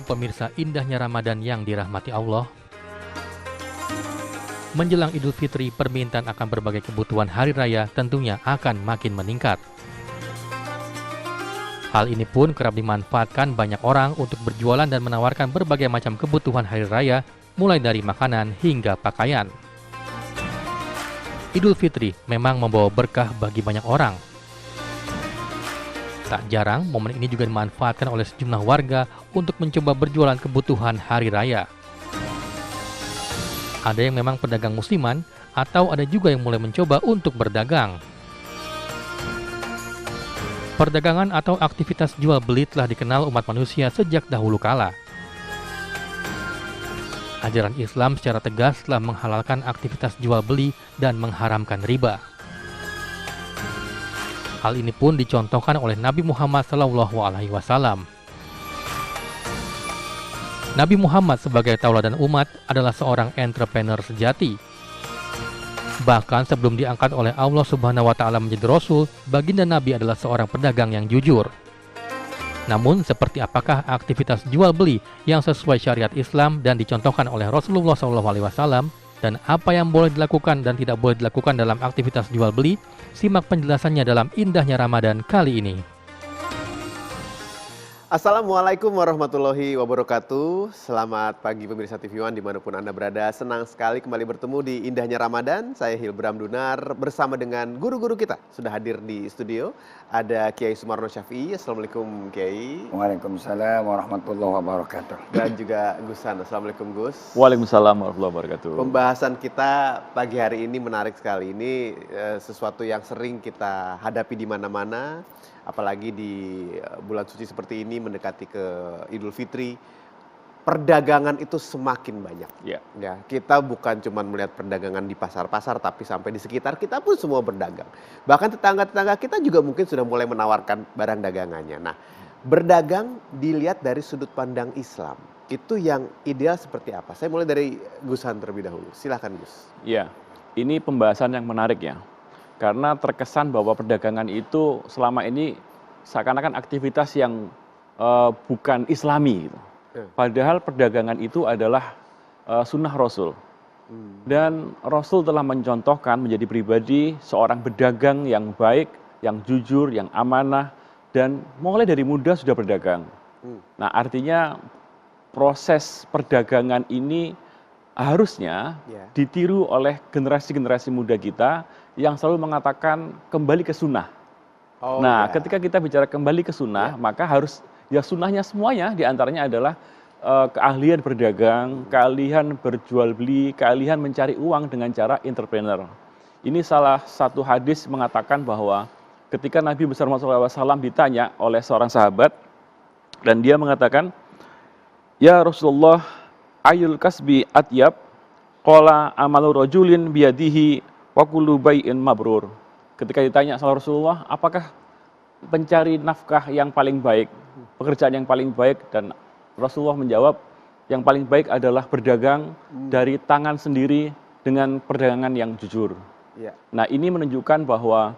pemirsa indahnya Ramadan yang dirahmati Allah. Menjelang Idul Fitri, permintaan akan berbagai kebutuhan hari raya tentunya akan makin meningkat. Hal ini pun kerap dimanfaatkan banyak orang untuk berjualan dan menawarkan berbagai macam kebutuhan hari raya, mulai dari makanan hingga pakaian. Idul Fitri memang membawa berkah bagi banyak orang. Tak jarang, momen ini juga dimanfaatkan oleh sejumlah warga untuk mencoba berjualan kebutuhan hari raya. Ada yang memang pedagang musiman, atau ada juga yang mulai mencoba untuk berdagang. Perdagangan atau aktivitas jual beli telah dikenal umat manusia sejak dahulu kala. Ajaran Islam secara tegas telah menghalalkan aktivitas jual beli dan mengharamkan riba. Hal ini pun dicontohkan oleh Nabi Muhammad SAW. Nabi Muhammad sebagai tauladan umat adalah seorang entrepreneur sejati. Bahkan sebelum diangkat oleh Allah Subhanahu wa Ta'ala menjadi Rasul, baginda Nabi adalah seorang pedagang yang jujur. Namun, seperti apakah aktivitas jual beli yang sesuai syariat Islam dan dicontohkan oleh Rasulullah SAW, dan apa yang boleh dilakukan dan tidak boleh dilakukan dalam aktivitas jual beli? Simak penjelasannya dalam Indahnya Ramadan kali ini. Assalamualaikum warahmatullahi wabarakatuh. Selamat pagi pemirsa TV One dimanapun Anda berada. Senang sekali kembali bertemu di Indahnya Ramadan. Saya Hilbram Dunar bersama dengan guru-guru kita. Sudah hadir di studio. Ada Kiai Sumarno Syafi'i. Assalamualaikum Kiai. Waalaikumsalam warahmatullahi wabarakatuh. Dan juga Gus Han. Assalamualaikum Gus. Waalaikumsalam warahmatullahi wabarakatuh. Pembahasan kita pagi hari ini menarik sekali. Ini sesuatu yang sering kita hadapi di mana-mana. Apalagi di bulan suci seperti ini mendekati ke Idul Fitri, perdagangan itu semakin banyak. Ya. Ya, kita bukan cuma melihat perdagangan di pasar-pasar, tapi sampai di sekitar kita pun semua berdagang. Bahkan tetangga-tetangga kita juga mungkin sudah mulai menawarkan barang dagangannya. Nah, berdagang dilihat dari sudut pandang Islam. Itu yang ideal seperti apa? Saya mulai dari Gus Han terlebih dahulu. Silahkan Gus. Ya, ini pembahasan yang menarik ya. Karena terkesan bahwa perdagangan itu selama ini seakan-akan aktivitas yang bukan Islami. Gitu. Padahal perdagangan itu adalah sunnah Rasul. Dan Rasul telah mencontohkan menjadi pribadi seorang pedagang yang baik, yang jujur, yang amanah, dan mulai dari muda sudah berdagang. Nah, artinya proses perdagangan ini harusnya ditiru oleh generasi-generasi muda kita yang selalu mengatakan kembali ke sunnah. Ketika kita bicara kembali ke sunnah, maka harus ya sunnahnya semuanya diantaranya adalah keahlian berdagang, keahlian berjual beli, keahlian mencari uang dengan cara entrepreneur. Ini salah satu hadis mengatakan bahwa ketika Nabi besar Muhammad SAW ditanya oleh seorang sahabat dan dia mengatakan, "Ya Rasulullah, ayul kasbi atyab?" Qala amalu rajulin biyadihi wa kullu bai'in mabrur. Ketika ditanya sama Rasulullah, apakah pencari nafkah yang paling baik, pekerjaan yang paling baik, dan Rasulullah menjawab, yang paling baik adalah berdagang dari tangan sendiri dengan perdagangan yang jujur. Nah, ini menunjukkan bahwa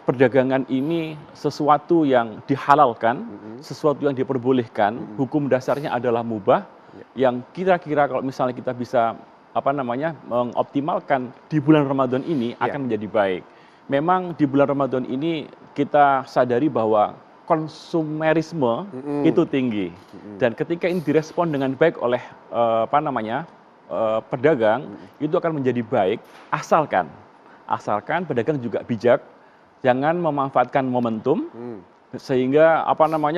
perdagangan ini sesuatu yang dihalalkan, sesuatu yang diperbolehkan, hukum dasarnya adalah mubah, yang kira-kira kalau misalnya kita bisa mengoptimalkan di bulan Ramadan ini akan menjadi baik. Memang di bulan Ramadan ini kita sadari bahwa konsumerisme itu tinggi. Dan ketika ini direspon dengan baik oleh pedagang, itu akan menjadi baik asalkan pedagang juga bijak, jangan memanfaatkan momentum sehingga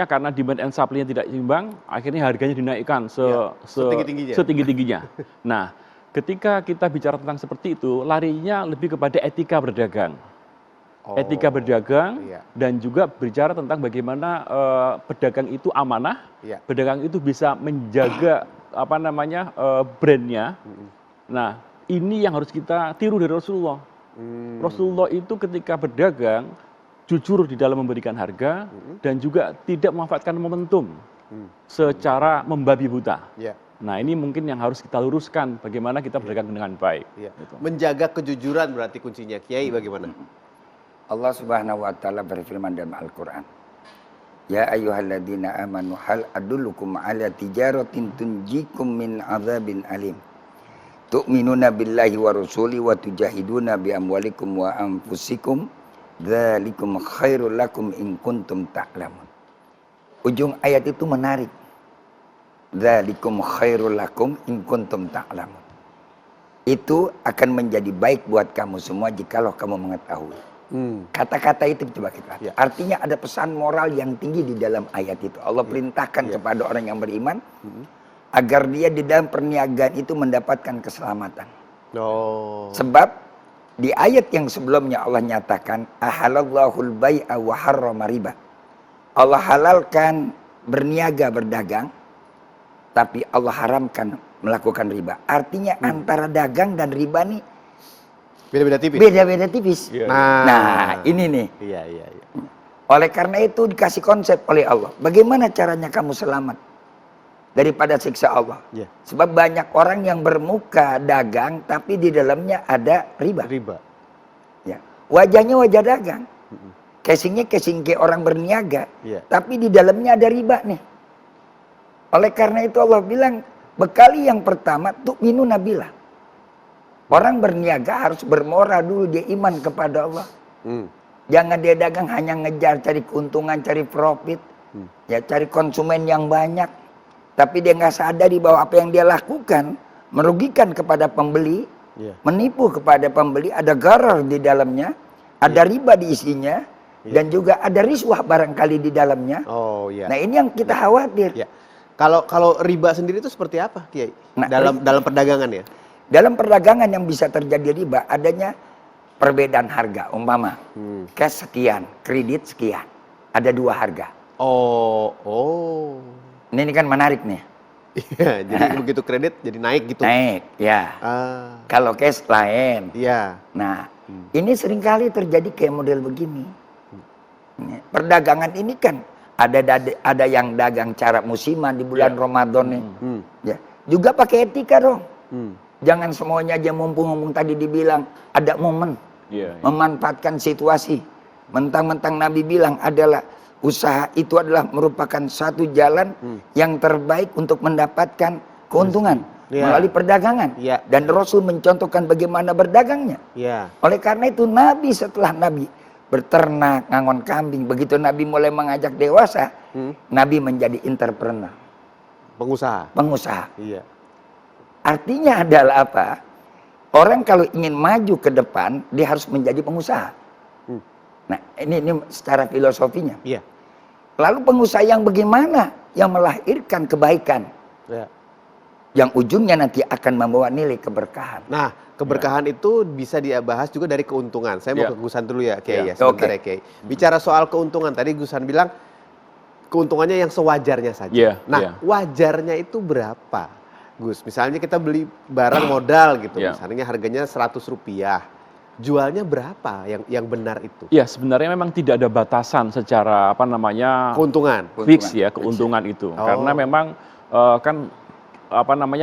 karena demand and supply-nya tidak seimbang, akhirnya harganya dinaikkan setinggi-tingginya. Nah, ketika kita bicara tentang seperti itu, larinya lebih kepada etika berdagang. Etika berdagang dan juga bicara tentang bagaimana pedagang itu amanah, pedagang itu bisa menjaga brandnya. Nah, ini yang harus kita tiru dari Rasulullah. Rasulullah itu ketika berdagang jujur di dalam memberikan harga dan juga tidak memanfaatkan momentum secara membabi buta. Nah, ini mungkin yang harus kita luruskan bagaimana kita berdagang dengan baik. Gitu. Menjaga kejujuran berarti kuncinya. Kiai bagaimana? Allah Subhanahu wa Ta'ala berfirman dalam Al-Quran, Ya ayyuhalladzina amanu hal adullukum ala tijaratin tunjikum min adzabin alim. Tu'minuna billahi wa rasuli wa tujahiduna bi amwalikum wa anfusikum. Dzalikum khairul lakum in kuntum ta'lamun. Ujung ayat itu menarik. Dzalikum khairul lakum in kuntum ta'lamun. Itu akan menjadi baik buat kamu semua jikalau kamu mengetahui. Kata-kata itu coba kita lihat. Artinya ada pesan moral yang tinggi di dalam ayat itu. Allah perintahkan kepada orang yang beriman agar dia di dalam perniagaan itu mendapatkan keselamatan. Sebab di ayat yang sebelumnya Allah nyatakan ahalallahul bai'a wa harrama riba. Allah halalkan berniaga berdagang, tapi Allah haramkan melakukan riba. Artinya antara dagang dan riba nih Beda-beda tipis. beda-beda tipis. Nah, ini nih. Iya. Oleh karena itu dikasih konsep oleh Allah. Bagaimana caranya kamu selamat daripada siksa Allah? Sebab banyak orang yang bermuka dagang tapi di dalamnya ada riba. Ya. Wajahnya wajah dagang. Casingnya casing kayak orang berniaga. Tapi di dalamnya ada riba nih. Oleh karena itu Allah bilang, bekali yang pertama tu'minu nabilah. Orang berniaga harus bermoral dulu, dia iman kepada Allah. Jangan dia dagang hanya ngejar cari keuntungan, cari profit. Ya cari konsumen yang banyak. Tapi dia nggak sadari bahwa apa yang dia lakukan merugikan kepada pembeli, menipu kepada pembeli, ada gharar di dalamnya, ada riba di isinya, dan juga ada riswah barangkali di dalamnya. Nah ini yang kita khawatir. Kalau riba sendiri itu seperti apa, Kiai? Nah, dalam perdagangan ya? Dalam perdagangan yang bisa terjadi riba adanya perbedaan harga. Umpama cash sekian, kredit sekian. Ada dua harga. Ini kan menarik nih. Iya, jadi begitu kredit jadi naik gitu. Naik, ya. Kalau cash lain. Nah, ini seringkali terjadi kayak model begini. Perdagangan ini kan ada yang dagang cara musiman di bulan Ramadan nih. Ya. Juga pakai etika dong. Jangan semuanya aja mumpung tadi dibilang ada momen. Memanfaatkan situasi. Mentang-mentang Nabi bilang adalah usaha itu adalah merupakan satu jalan yang terbaik untuk mendapatkan keuntungan melalui perdagangan. Dan Rasul mencontohkan bagaimana berdagangnya. Oleh karena itu Nabi setelah Nabi berternak, ngangon kambing, begitu Nabi mulai mengajak dewasa, Nabi menjadi entrepreneur. Pengusaha. Artinya adalah apa? Orang kalau ingin maju ke depan, dia harus menjadi pengusaha. Nah, ini secara filosofinya. Lalu pengusaha yang bagaimana? Yang melahirkan kebaikan. Yang ujungnya nanti akan membawa nilai keberkahan. Nah, keberkahan itu bisa dibahas juga dari keuntungan. Saya mau ke Gusan dulu ya, Kiai. Sebentar ya, Kiai. Bicara soal keuntungan, tadi Gusan bilang keuntungannya yang sewajarnya saja. Wajarnya itu berapa? Gus, misalnya kita beli barang modal gitu, misalnya harganya Rp100, jualnya berapa yang benar itu? Ya sebenarnya memang tidak ada batasan secara keuntungan, fix ya keuntungan itu, karena memang kan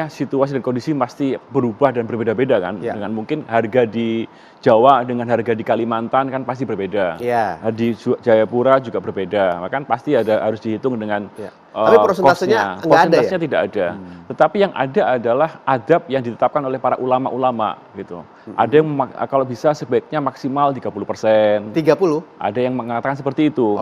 situasi dan kondisi pasti berubah dan berbeda-beda kan, dengan mungkin harga di Jawa dengan harga di Kalimantan kan pasti berbeda, di Jayapura juga berbeda, maka kan pasti harus dihitung dengan tapi persentasenya nggak ada ya? Tidak ada. Tetapi yang ada adalah adab yang ditetapkan oleh para ulama-ulama gitu. Ada yang kalau bisa sebaiknya maksimal 30%. 30? Ada yang mengatakan seperti itu.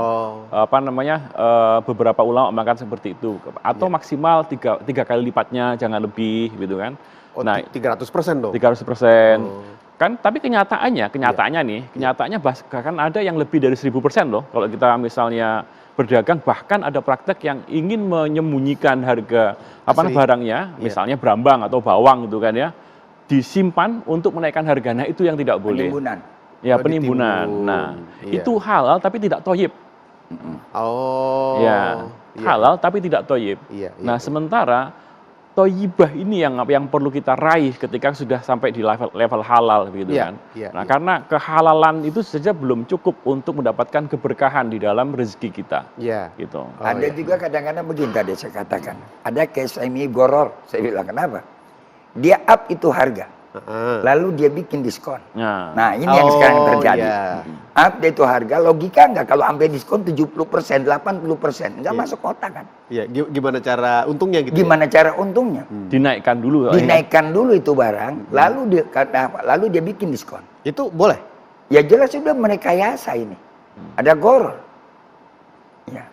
Beberapa ulama mengatakan seperti itu. Atau maksimal tiga kali lipatnya, jangan lebih gitu kan. Nah, 300% dong. 300%. Kan tapi kenyataannya bahkan ada yang lebih dari 1000% loh. Kalau kita misalnya berdagang, bahkan ada praktek yang ingin menyembunyikan harga barangnya, misalnya brambang atau bawang gitu kan ya, disimpan untuk menaikkan harga. Nah itu yang tidak boleh. Penimbunan. Nah itu halal tapi tidak thayyib. Halal tapi tidak thayyib. Nah sementara thayyibah ini yang perlu kita raih ketika sudah sampai di level halal begitu kan. Nah, karena kehalalan itu saja belum cukup untuk mendapatkan keberkahan di dalam rezeki kita. Gitu. Ada juga kadang-kadang begini tadi saya katakan. Ada kayak semi goror. Saya bilang kenapa? Dia up itu harga. lalu dia bikin diskon. Nah, Nah, ini yang sekarang terjadi. Iya. Update itu harga, logika nggak kalau sampai diskon 70%, 80%, nggak masuk kotak kan? Iya, gimana cara untungnya gitu? Gimana cara untungnya? dinaikkan dulu. Dinaikkan dulu itu barang, lalu dia bikin diskon. Itu boleh? Ya jelas sudah merekayasa ini. Ada goror. Ya.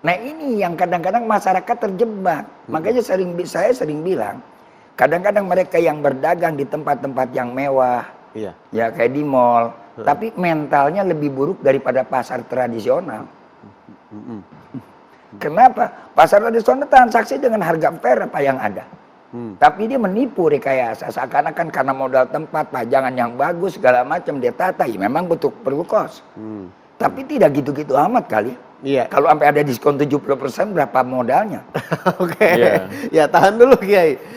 Nah ini yang kadang-kadang masyarakat terjebak. Makanya saya sering bilang, kadang-kadang mereka yang berdagang di tempat-tempat yang mewah, Iya. ya kayak di mall, tapi mentalnya lebih buruk daripada pasar tradisional. Kenapa? Pasar tradisional transaksi dengan harga fair apa yang ada. Tapi dia menipu rekayasa, seakan-akan karena modal tempat, pajangan yang bagus, segala macam dia tata, ya memang perlu kos. Tapi tidak gitu-gitu amat kali. Iya. Kalau sampai ada diskon 70% berapa modalnya? Oke. Iya. Ya tahan dulu Kiai.